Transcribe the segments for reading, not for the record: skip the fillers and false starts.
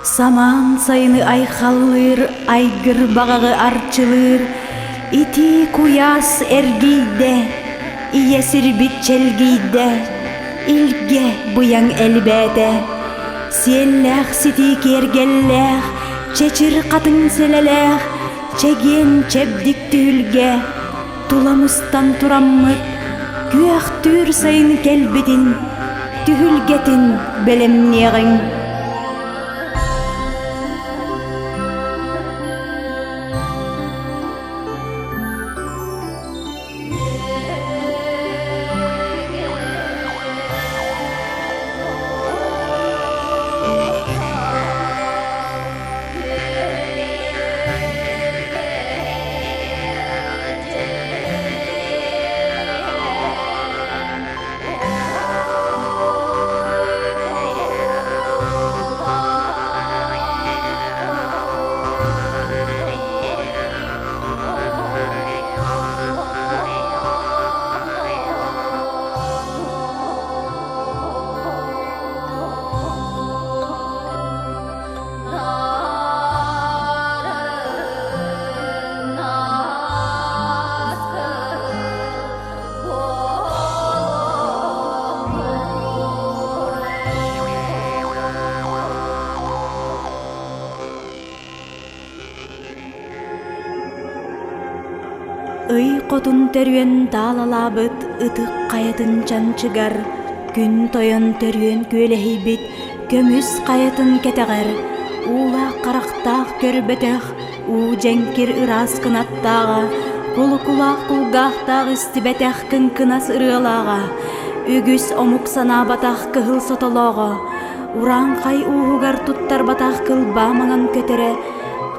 Саман сайыны айхаллыр, айгыр бағағы арчылыр, ити куяс эргейде, иесір бітчелгейде, илге бұяң әлбәді. Сиелләх сити кергелләх, чечір қатын селеләх, чеген чебдік түйілге, туламыстан тураммыт, күйәқ түр сайын келбетін, түйілгетін белемнеғың. Ый қотын төрүен талалабыт, ытык қайытын чанчыгар, күн тойын төрүен көлехейбит, көмүс қайытын кетегер, ула қарақтақ көрбетех, у жәңкер ырас кынаттаға, кулы-кулақ кулгақтақ істібетех кын-кынас ырылаға, үгіс омук сана батақ кыхыл сотолоға, уран қай уғығар туттар батақ кылба маңан көтере,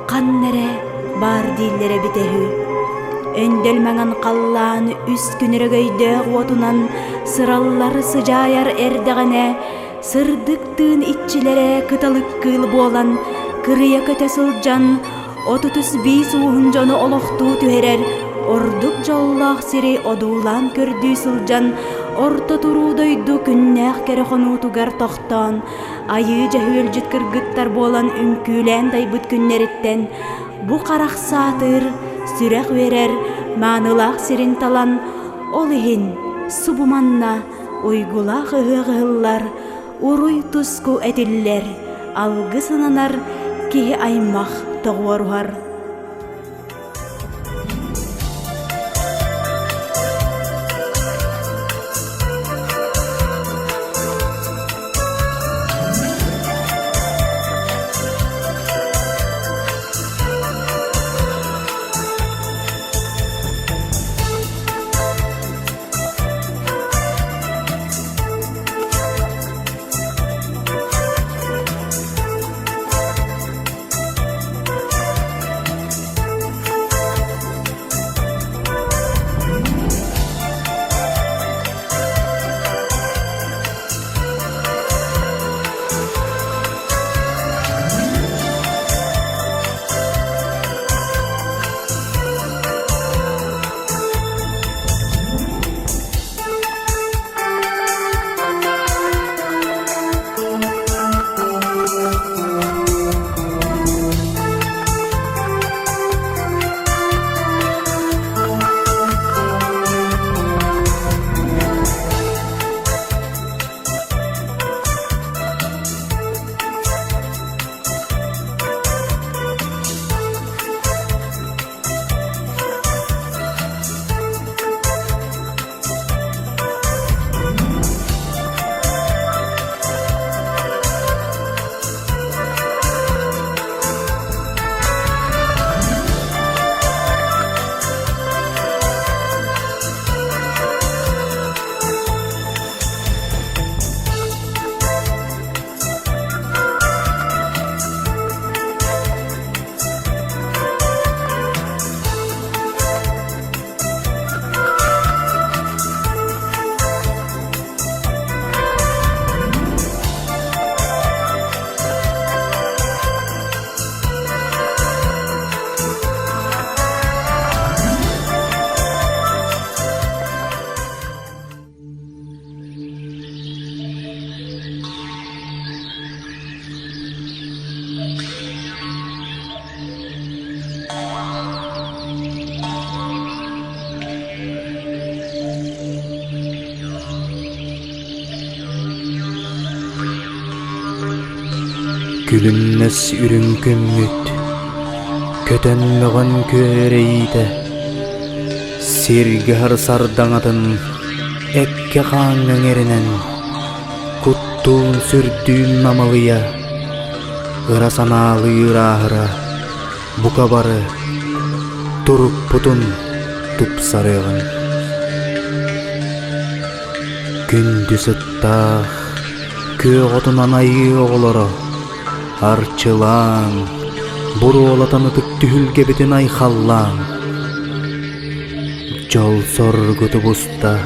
қаннере бар дейлері бітехі. Өнделмәңін қаллан үс күнірігейді отунан сыраллары сыжайар әрдіғіне, сырдықтың итчілері кыталық кыл болан, кырыя көте сылжан, 35 уғын жоны олықту түхерер, ордық жоллақ сири одулан көрді сылжан, орта турудойду күннәқ кәрі қонутугар тоқтан, айы жәхүл жүткіргіттар болан үмкүлән дайбыт күннеріттен, бұ қарақ сатыр, сүрәқ верер, маңылақ сирин талан, ол ихин субуманна ойгулақ ұғығылар, уруй туску әтіллер, алғы сынанар кеге аймақ тоғуарухар. Külünnes ürün kümmüt, kötönmögön köreydi. Sirgi harsardaňatyn, ekke kaňyň erinen, kuttuun sürdüğün namalıya, ırasanalı ırahıra, bukabarı, turup putun tupsarığın. Gündüz ıttağ, köy otunan ayı oğları, arçılan, buru olatan ıtık tühülgebetin ayhallan. Jol sorgutu busta,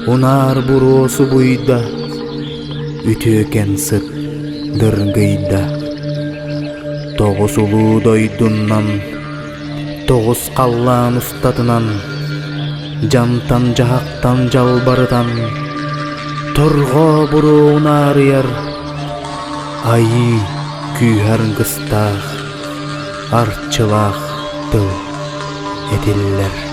unar buruosu buyda, ütüken sık dırgıyda. Toğuz ulu doydunnan, toğuz kallan ustatınan, jantan jahaktan jalbarıdan, torgo buruğun arıyar, ayı küyharın kıstağ, arçılaq tıl ediller.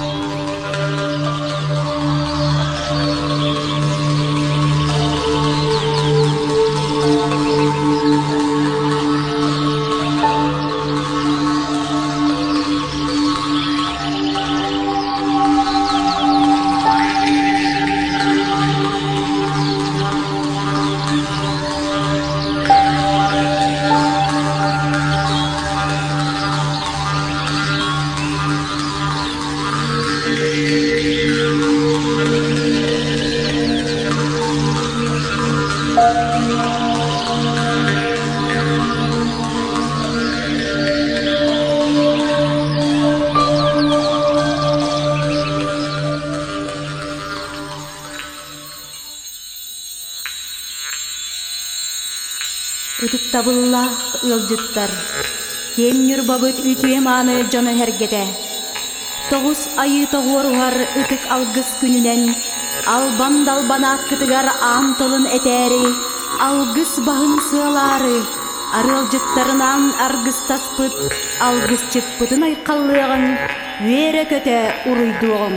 Ütük tabıllah ılcıttar, ken yürbabıt ütüem anı jona hergete. Toğuz ayı toğur var ütük algыс gününen, alban dalbana kıtıgar antılın eteri, algыс bahın sığaları, arılcıttarınan argыс taspıt, algыс çıkpıtın ayqallığın, vere köte uruyduğun.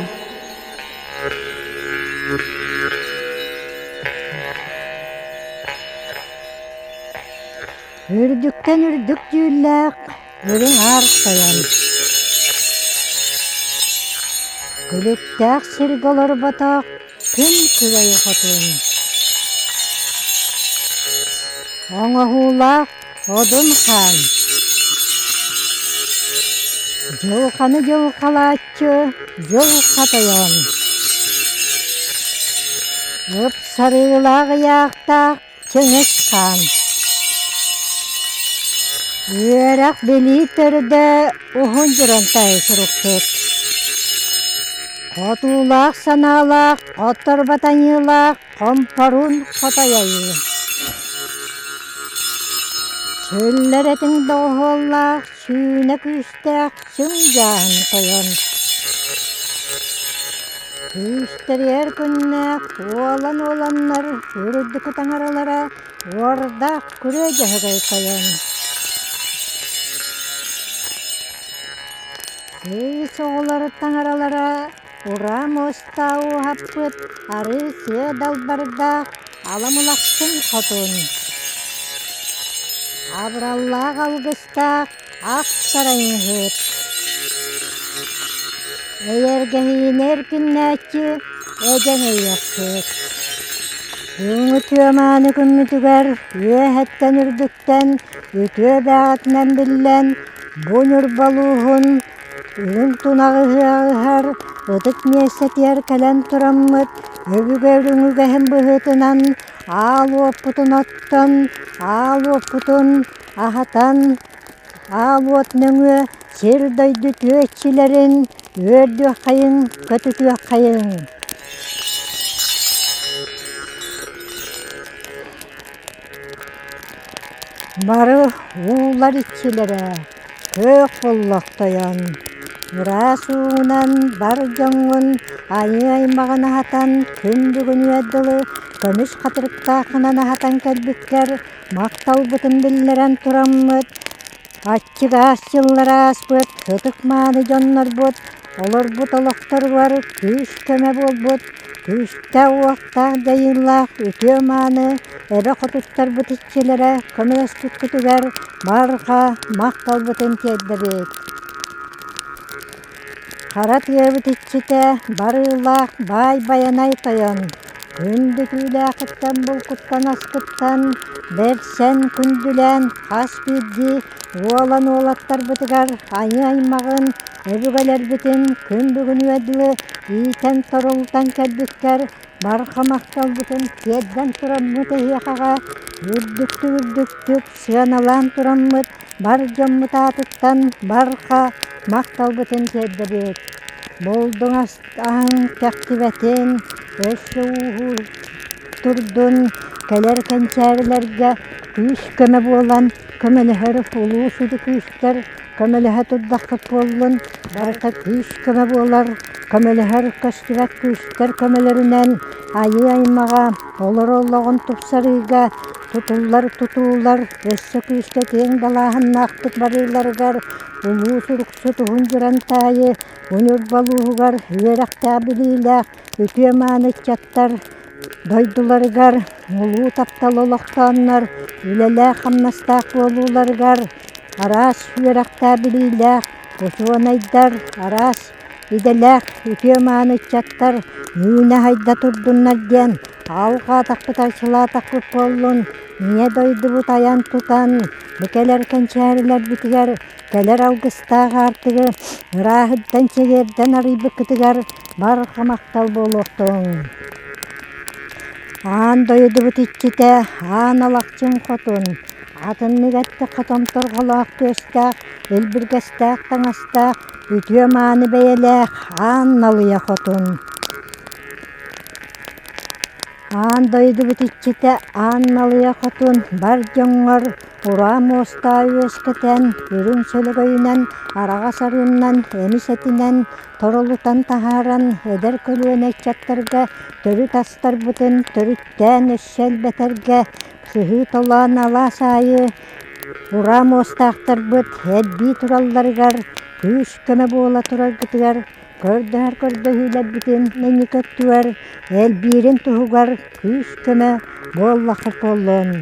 Ürdükten ürdük düllek, ürün arsayan. Gülüktek sirgalar batak, küm küveyi hatun. Oňa hulak, odun han. Jolkany jolkalatçı, jolkatayan. Öp sarılağı yağtak, çeňiz han. Üyerak beli törde uhuncuran taýsyryksyk. Kotulak sanalak, kotor batanyylak, komparun kotayayı. Çöller etin dohollak, süünek üstek, süňjahan koyan. Küster yer günnek, olanlar, ürdük taňaralara, ordak kürejeğe koyan. Soğuları taňaralara, uram ostağı hapıt, arı siye dalbarda, alamulaksın kotun. Abrallah algıstak, ak sarayın hıt. Eğergehin erkinnäçi, ejene yapsık. Üngütüe mani kümmütüger, üyehetten ürdükten, ütüe bägatinen billen, bunur baluhun, ürün tunağı hıar, ıtık meset yer kelen turammıt, öbüge ürüngüge hem bıhıtınan, al oputun ottan, al oputun ahatan, al otnöngü, sir doydu tüöççilerin, ördü kayın, kötütü kayın. Barı uğlar iççilere, kök bollaktayan. Urasuğunan bar joňgun, ayı aymağın ahatan, kündügün üedyly, kömüş katırıkta kınan ahatan kelbikler, maktal bıtın billeren turammıt, atçık asçıllar asbıt, hıtık mani jonlar bot, olur but oloktor var, küş köme bolbut, Күшті уақта дайылақ үтіе маны әбі құтыттар бұтытчелері көмес тұткүтігер барға мақтал бұтын теддірет. Қара түйе бұтытчеті барылақ бай баянай тойын. Күнді түйлі ақыттан бұл құттан асқыттан берсен күнділен қас бірді уолан олаттар бұтығар айы аймағын өбігілер бітін күн бүгін өділі итен торултан кәлбіткер барқа мақтал бұтын кедден тұраммыт еқаға үрдіктік сыяналан тұраммыт бар жоммыт атыттан барқа мақтал бұтын кеддірет. Болдың астан кәқтібәтен өші ұғы тұрдың кәлер кәнчәрілерге күш көмі болан көміліхір ұлу суды күштер көміліхі тұддаққып болын барқа күш көмі болар көміліхір көштібәк күштер көмілерінен айы аймаға олар олағын тұпсарыға тұтулар өссі күшті тең далағын нақтық барыларығар ұлу сұруқсы тұғын жүран тайы өнір балуғығар ерақта білейләқ өтіе маны чаттар дойдыларығар ұлу таптал олақтанлар үлелі қамнастақ болуларығар арас ерақта білейләқ осуанайдар арас иделәқ өтіе маны чаттар үйіне хайда тұрдынлар ден алға тақпытар шыла тақпыт болын не дойды бұт аян тұтан бекелер кәнчәрілер бітігер кәлер алғыстағы артығы ұрағыддан чегерден арыбы күтігер бар қамақтал болуқтың. Аан дойды бұт итчіте аан алақчын қотын атын негетті қатомтор қолақ төстәқ елбіргестәқ таңастақ үтіе маны бәйеләқ аан налыя қотын. Аан дойды бұт итчіте аан налыя қотын бар жоңғар Урам оста өскетен, үрін сөлігөйінен, араға сарыннан, әмісетінен, торылутан тахаран, өдер көлуен әйтчаттарға, төрі тастар бұтын, төріттен өссел бәтерге, сұхы толан ала сайы, урам остақтар бұт, әдбей туралларғар, күш көмі бола турар күтігар, көрді хүйлер бітін, нәні көттуар, әлбейрін тұғығар, күш көмі боллақыр болын.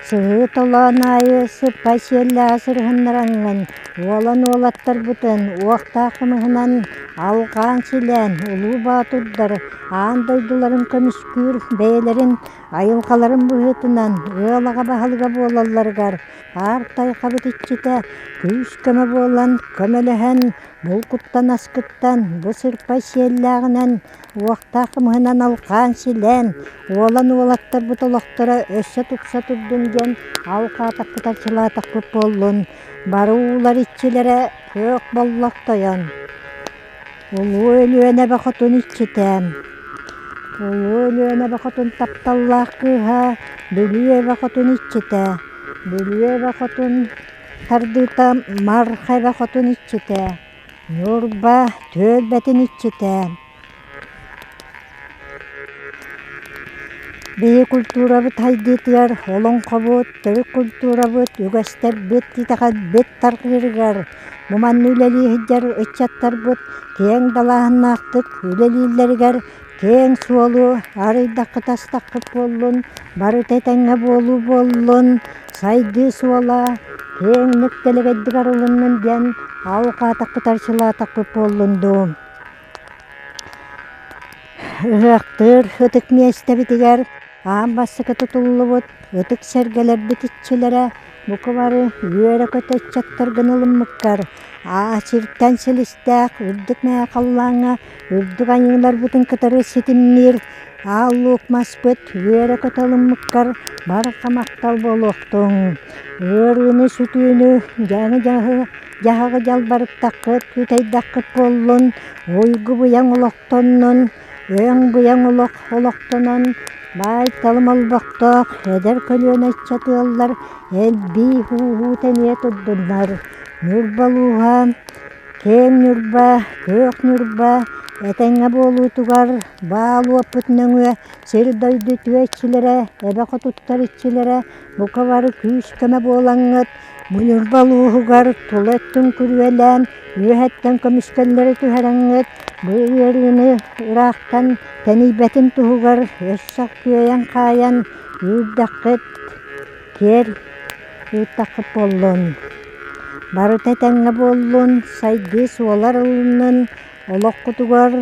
Сығы толан айы сыппай селі асырғыныраңын, олан олаттар бұтын, оқта қымығынан алған селен, ұлу батырдар, аан дойдыларын көміскүр, бәйлерін, айылқаларын бұғытынан, ұялаға бағалыға болаларғар, артай қабыт итчіте, күш көмі болан, көміліхен, бұл құттан асқыттан, бұл сырпай селлағынан, оқта қымығынан алған селен, олан олаттар бұтылықтары өссі тұқса тұрдыңген, алқа тақпытар чыла тақпып болын, бары улар итчілері көк боллақтайын. Улу өліөне бақытын итчітем. Улу өліөне бақытын тапталлақ кыға, бүліе бақытын итчіте. Бүліе бақытын тардыта марқай бақытын итчіте. Нұрба төл бәтін итчіте. Бейі культура бұт хайдетер, олың қобыт, түрік культура бұт, үгәстер бет титақат бет тарқырығар. Мұман үлелі хиджар үтчаттар бұт, кең далағын ақтық, үлелілерігер, кең суолу, арыйдаққы тастаққып болын, бары тәтәңе болу болын, сайды суола, кең нүктелігеддігар олынның ден, алқа таққы таршыла таққып болынду. Үғақтыр, үтік месті бітігер, аан басықы тұтулы бұт, үтік сәргелер бітітчілері, бұқы бары үйері көті үтчаттар гынылым мұққар. Асирттен сілістәқ, үрдік мәе қаллаңа, үрдік айыңлар бұтын кітірі сетімнер, аллық мас бұт, үйері көтілім мұққар, бары қамақтал болуқтың. Өріні сүтіні, жағығы жалбарып таққыт, үтейдаққыт болын, ойғы бұяң ұлықтонын, өң бұяң ұлықтонын, бай талым албақтақ, әдер көлуен айтчатылар, әлбей ху тәне тұддынар. Нүрбалуға, кең нүрба, көк нүрба, әтәңе болу тұғар, балу апытныңы, сер дойды түәтчілері, әбі құтуттар итчілері, бұқа бары күш көмі болаңыт, Bunurbaluğugar tulettun kürüelen, ühetten kömüşkelleri tüherengit, bu yerini Irak'tan tenibetin tuhugar, eşsak küyeyen kayan, üddakit, ker, üddakit bollun. Barı tetenge bollun, saydı suolar olunun, olok kutugar,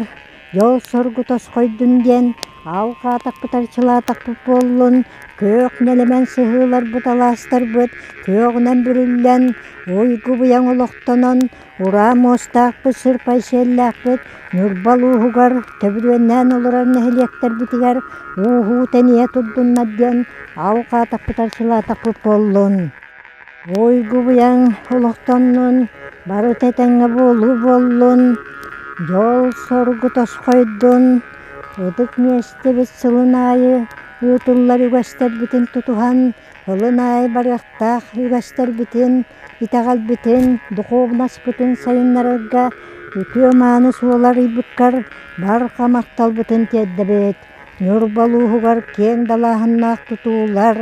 yol sorgu toskoydun den, avka atakpıtar çılatakpı bollun, kök nelemen sıhılar butalastar bıt, kökünen bürüllen, oygu buyan oloktonon, ura mostakpı sırpay sellakpıt, nurbaluğugar, töbürüenden oluran neheliyekler bitiger, uhu teniye tuddunna den, avka atakpıtar çılatakpı bollun. Oygu buyan oloktonun, barı tetenge bolu bollun, yol sorgu toskoydun, Ödük miyeste sılın ayı, ıtıllar ügäster bitin tutuhan, ılın ayı barıqtaq ügäster bitin, itağal bitin, duqoğunas bitin sayınlarıga, ütüö mağını suolar ibıkkar, barqa maqtal bitin teddebet. Nurbaluğugar keң dalahınnaq tutuular,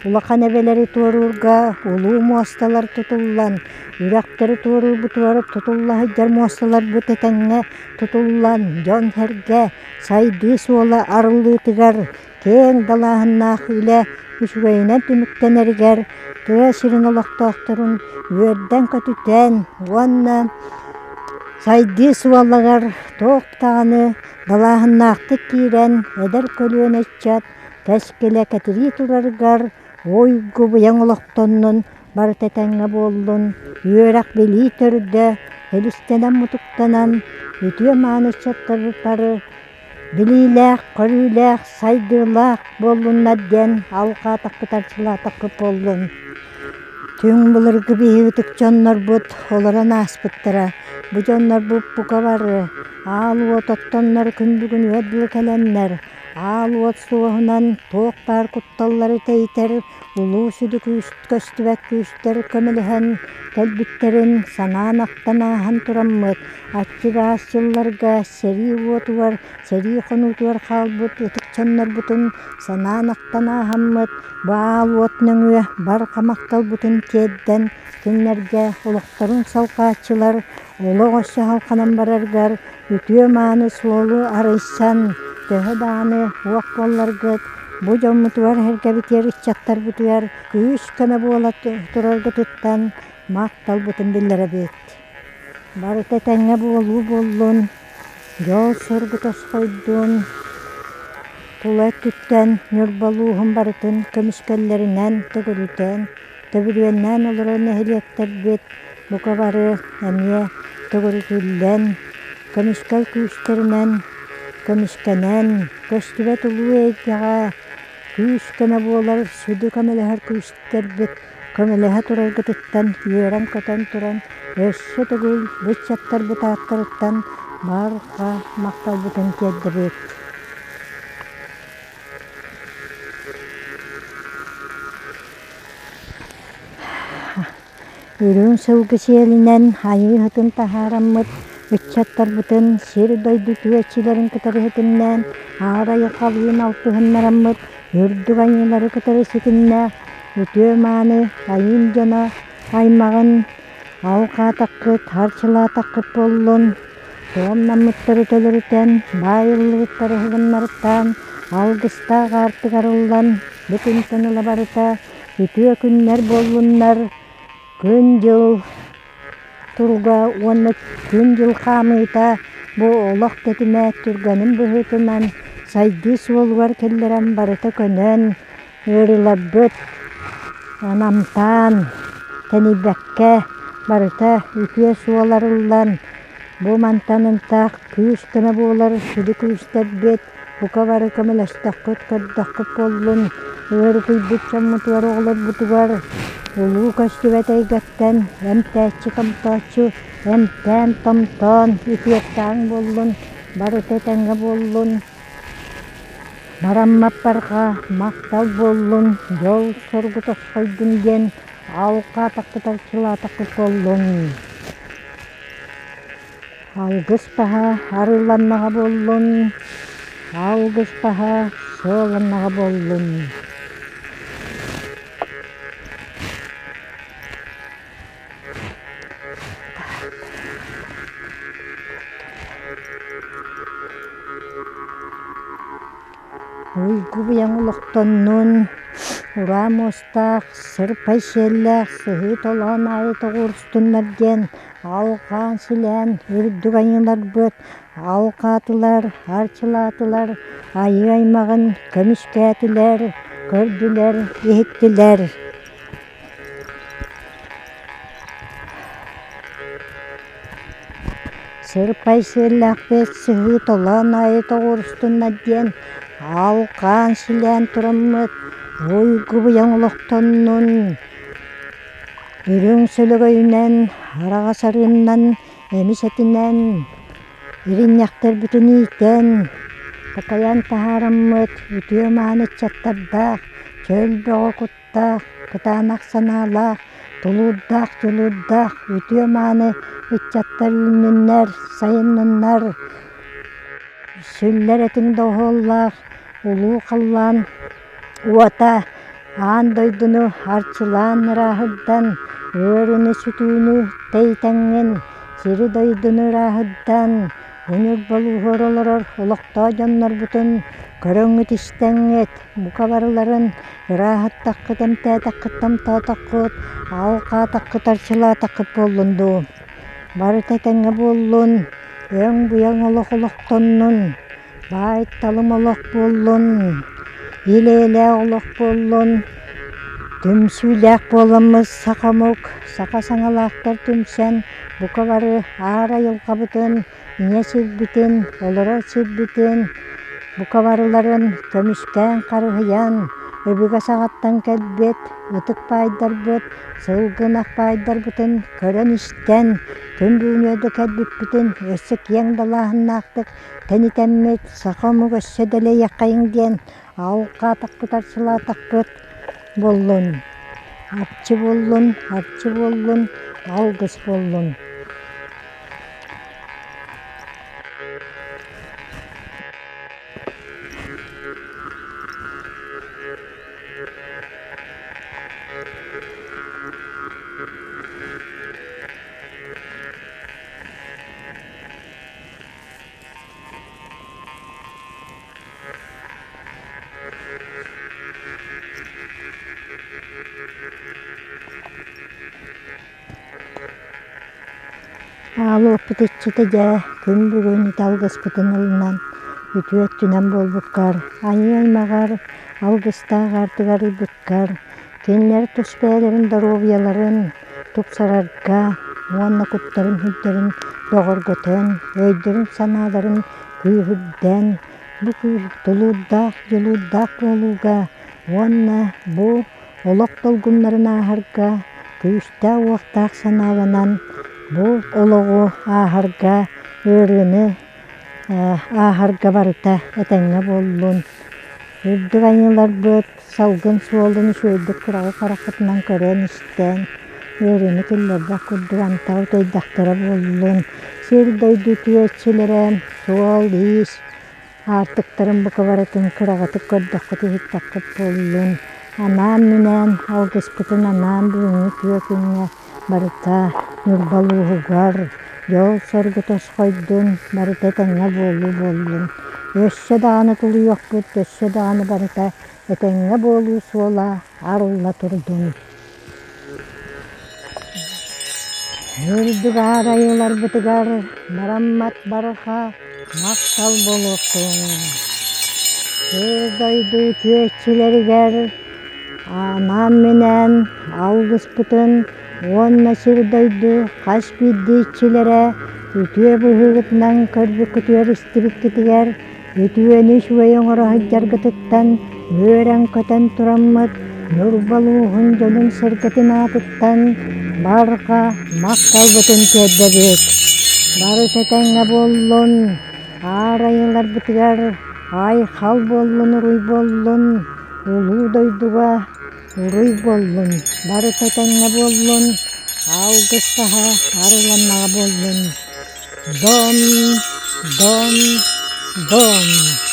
ulaqan ebeleri tuorurga, ulu muastalar tutullan, ürekteri tuorur butuarıp tutulla hıccar muastalar bütetenge tutullan, jon herge, saydı suola arılı tıgar, keң dalahınnaq üleüşügeyine tümükten eriger, tıra şirin olaqtaqtırın, üerden kötüten, onna saydı suolagar, toqtağını, dalahınnaqtı kiren, eder kölüön etçat, Teşkile ketiri turargar, oygu buyan olaqtonun, bar tetenge bollun, üerak beli törde, helistenen mutuktanan, ütüö mağını çattarıtarı, bililek, körülek, saydılak bollun nadden, avka takpıtar çılatakıp bollun. Tüң bulur gibi ütük jonlar bud, olaran aspıttıra, bu jonlar buka varı, ağlı otottonlar kündügün ödülü kelenler, Ağlı ot suğunan toğ bar kuttalları teyter, ulu südü köstübek küster kömelihen, telbitterin sanaan aqtanahan turammıt, atçıga asçıllarga seri otu var, seri konutu var halbut, ıtıkçanlar butun sanaan aqtanahammıt, bağlı ot nöngü bar qamaktal butun kedden, kimlerge uluqtarın salqaçılar, ulu oşa halkanan barargar, ütüö mağını suolu araysan, Töhö dağını uaq bollar gıt, bu jommutu var herge biter içattar butuar, küş köme boğala turar gıtıttan, maqtal butun billere bit. Barı tetenge bolu bollun, yol sorgu toskoydun, tulet tütten, nurbaluğun barıtın, kömüşkellerinden tögürüten, töbürüenden olura neheliyekter bit, buka barı emiye tögürütüllen, kömüşkel küşterinden, Kömüşkenen, köstübet ulu eğjağa, küş köme boğalar, südü kömeleher küşter bit, kömelehe turar gıtıttan, yören köten turan, össü tügül, bıçattar bıtaattırıttan, barqa maqtal butun kedde bit. Ürün sılgısı elinden, hayı hıtın taharamıt, Üççattar butun sir doydu tüveçilerin kıtarı hetinden, ağrayı kalıyın altıhınlaramıt, ürdü ayıları kıtarı sitinne, ütüö mağını ayın jona aymağın, avka takkıt, harçıla takkıt bollun, soğumnamıttırı tölürüten, bayılırıttarı hıgınlarıttan, algısta artık arıldan, bütün tanıla barıta, ütüö günler bollunlar, gün yıl, Turga onu gün yıl kamıyta bu olaq tetime turganın bıhıtınan saydı suolgar kelleran barıta könen ırıla büt anamtan tenibekke barıta ütüye suolarıllan bu mantanın tak küş köme boğular südü küşter bet buka barı kömeleştakıt köddakıp ollun ırı kıybıt çammutuvar oğlar butuvar Ulu köstübet eygatten, hem tәtçi kamtaçı, hem tәm tamtan, ütüyettağın bollun, barı tetenge bollun, baramma barqa, maqtal bollun, yol sorgu toskoydun gen, avka takıtar çılatakıp bollun. Algыс paha, arılanmağa bollun, algыс paha, soğlanmağa bollun. Uygu buyan uloqtonnun, uramostaq, sırpayşellaq, sıhı tolan ayı toğurustunlar gen, alqan silen, ürdük ayılar büt, alqatılar, harçılatılar, ayı aymağın kömüşkәtiler, gördüler, ehittiler. Sırpayşellaq bet, sıhı tolan ayı toğurustunlar gen, alqan silen turamıt, uygu buyan uloqtonnun, ürün sölөгөйүнен, арагасарыыннан, эмисетинен, ириняктар бүтүн иитен, такаян тахараммыт, үтүө мааны чаттардах, чөлбөгө куттах, кытаанак санаалах, тулуудах, жулуудах, үтүө мааны ыччаттар үүнүннер, сайынныннар, сүллер этиң доһуоллах, улуу халлаан, уата, аан дойдуну арчылаан ыраахырдан, өрүнү сүтүүнү тейтеңин, сири дойдуну ыраахырдан, үнүр болуухор олорор, олоқтоо дьоннор бутун, көрөҥүт истэҥҥит, бука барыларын, ыраахыттаххыт, эмтээтэххыт, тамтоотоххут, аалқаатаххыт, арчылаатаххыт буоллунду. Бары тетеңҥэ буоллун, өҥ буяң олох олохтоннун, баайт талым олох буоллун, илээлээ олох буоллун, түмсүүлээх буоламмыз сақамук, сақа саҥалаахтар түмсэн, бука бары аара йылқабытын, ине сирбитин, олорор сирбитин, бука барыларын көмүскээн қарыһыян, өбүгэ саҕаттан кэлбит, ытык пайдарбыт, сылгынах пайдарбытын көрөн истэн, күн-бүүнүөдө кэлбиппитин, өссө киэҥ далааһыннаахтык тэнитэммит, сақамук өссө дэлэйэххайыҥ диэн, аалқаатахпыт, арчылаатахпыт боллун. Арчы боллун, алгыс боллун. Аалуоппут иччитэ күн бүгүн ит алгыспытын ылынан, үтүөттүнэн болбуккар, айы аймагар, алгыстаагартыгар ыйбыккар, кинилэр туспээлэрин здоровьяларын тупсарарга, уонна куттарын хүддэрин бөҕөргөтөн, өйдөрүн санааларын күүһүрдэн, бу тулууддаах, жулууддаах буолууга, уонна бу олох долгуннарын ааһарга, күүстää уохтаах санааланан, бу ологу ааһарга, ыарыыны ааһарга барыта этэҥҥэ буоллун. Үрдүк айылар быт, салгын суолун үчүөйдүк кырагы караххытынан көрөн истэн, ыарыыны киллэрдэх курдук антаа утойдахтара буоллун. Сир дойду түөччилэрэ, суол, иис, аартыктарын бука барытын кырагатык көрдөххүт иһиттаххыт буоллун. Анаан минэн алгыспытын анаан бүгүҥү түөкүҥҥэ барыта нурбалууһугар, жол соргу тосхойдун барыта этэҥҥэ буолуу буоллун. Өссө даҕаны тулуйохпут, өссө даҕаны барыта этэҥҥэ буолуу суола арылла турдун. Үрдүк аарайылар бытыгар бараммат барыха мактал болуктун. Сыр дойду түөччилеригер анаан менен алгыспытын, уонна сир дойду хас биддииччилэре үтүө быһыытынан көрбүк күтүөр истибиккитигер, үтүөнү үчүгэй оҥороһуйдьаргытыттан үөрэн көтөн тураммыт, нурбалууһун дьонун сэргэтин аатыттан барга макталбытын киэрдэбит. Бары сэтэҥҥэ буоллун, аарайылар бытыгар ай хал буоллун, уруй буоллун, улуу дойдуга уруй буоллун. Бары сэтэҥҥэ буоллун, алгыстаһа арыланнаҕа буоллун. Дон, дон, дон.